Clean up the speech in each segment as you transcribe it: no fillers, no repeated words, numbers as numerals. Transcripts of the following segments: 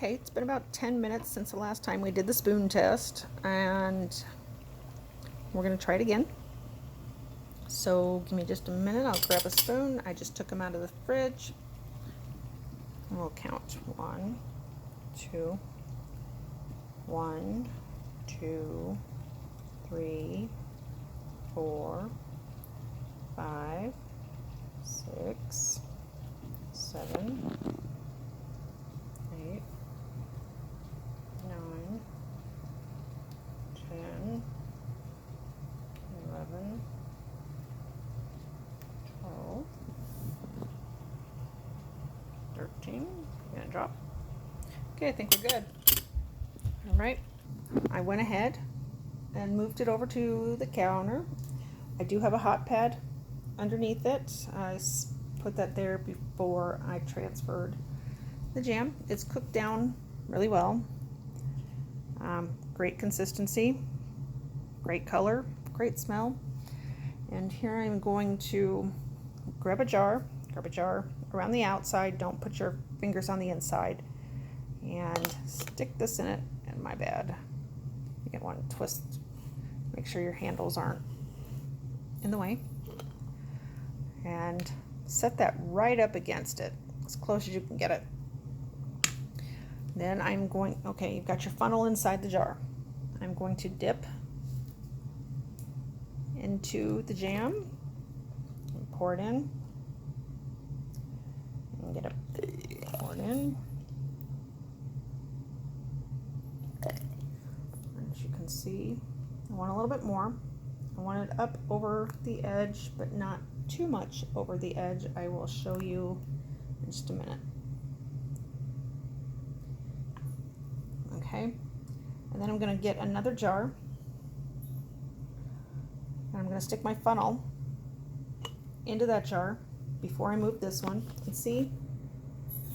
Okay, it's been about 10 minutes since the last time we did the spoon test, and we're going to try it again. So give me just a minute, I'll grab a spoon. I just took them out of the fridge. And we'll count 1, 2, 1, 2, 3, 4, 5, 6, 7, 8, 9, 10, 11, 12, 13. Gonna drop. Okay, I think we're good. All right, I went ahead and moved it over to the counter. I do have a hot pad underneath it. I put that there before I transferred the jam. It's cooked down really well. Great consistency, great color, great smell. And here I'm going to grab a jar around the outside. Don't put your fingers on the inside. And stick this in it. And my bad. You get one twist. Make sure your handles aren't in the way. And set that right up against it, as close as you can get it. Then I'm going, okay, you've got your funnel inside the jar. I'm going to dip into the jam and pour it in. And get it poured in. As you can see, I want a little bit more. I want it up over the edge, but not too much over the edge. I will show you in just a minute. Okay, and then I'm going to get another jar, and I'm going to stick my funnel into that jar before I move this one, and see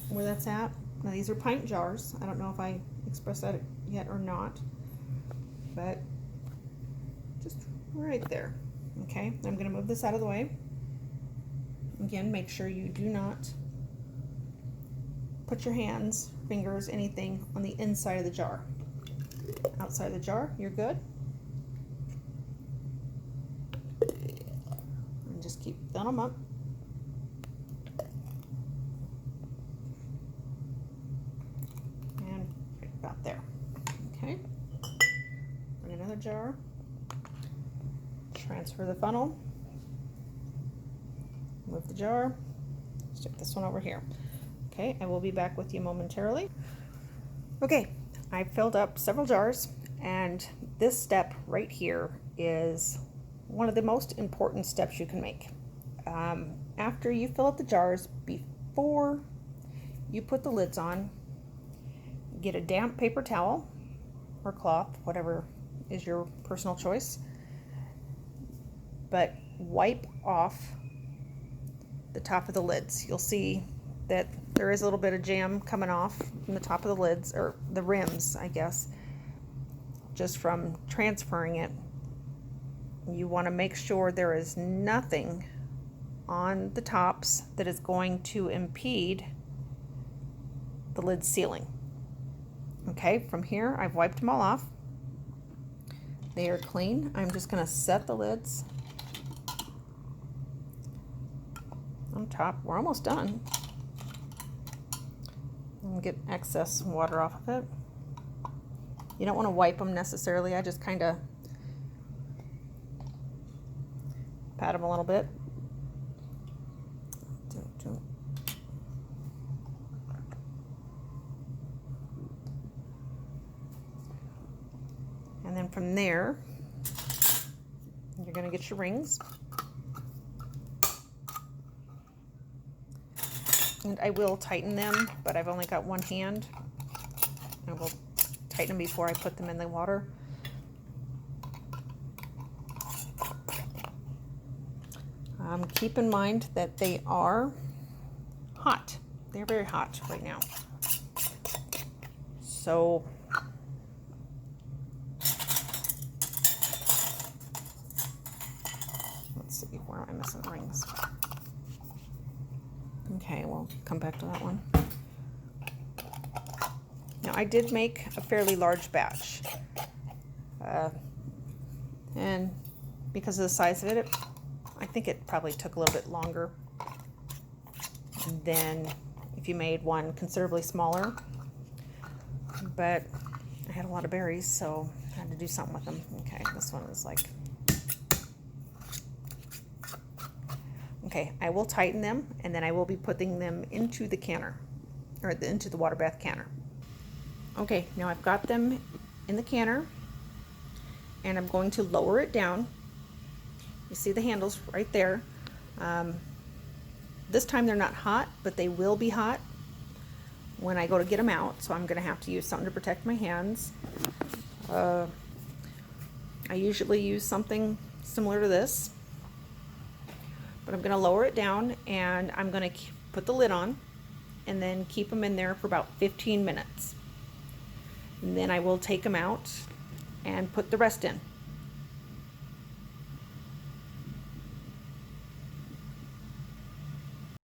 where that's at. Now these are pint jars. I don't know if I expressed that yet or not, but just right there. Okay, I'm going to move this out of the way. Again, make sure you do not put your hands, fingers, anything on the inside of the jar. Outside the jar, you're good. And just keep filling them up. And right about there. Okay. Bring another jar. Transfer the funnel. Move the jar. Stick this one over here. Okay, I will be back with you momentarily. Okay, I filled up several jars, and this step right here is one of the most important steps you can make. After you fill up the jars, before you put the lids on, get a damp paper towel or cloth, whatever is your personal choice, but wipe off the top of the lids. You'll see that there is a little bit of jam coming off from the top of the lids, or the rims, I guess, just from transferring it. You want to make sure there is nothing on the tops that is going to impede the lid sealing. Okay, from here I've wiped them all off. They are clean. I'm just going to set the lids on top. We're almost done. And get excess water off of it. You don't want to wipe them necessarily. I just kind of pat them a little bit. And then from there, you're going to get your rings. And I will tighten them, but I've only got one hand. I will tighten them before I put them in the water. Keep in mind that they are hot. They're very hot right now. So let's see, where am I missing rings? Okay, we'll come back to that one. Now I did make a fairly large batch, and because of the size of it, I think it probably took a little bit longer than if you made one considerably smaller. But I had a lot of berries, so I had to do something with them. Okay, this one is like... Okay, I will tighten them, and then I will be putting them into the canner, or into the water bath canner. Okay, now I've got them in the canner, and I'm going to lower it down. You see the handles right there. This time they're not hot, but they will be hot when I go to get them out, so I'm going to have to use something to protect my hands. I usually use something similar to this, but I'm going to lower it down, and I'm going to put the lid on and then keep them in there for about 15 minutes. And then I will take them out and put the rest in.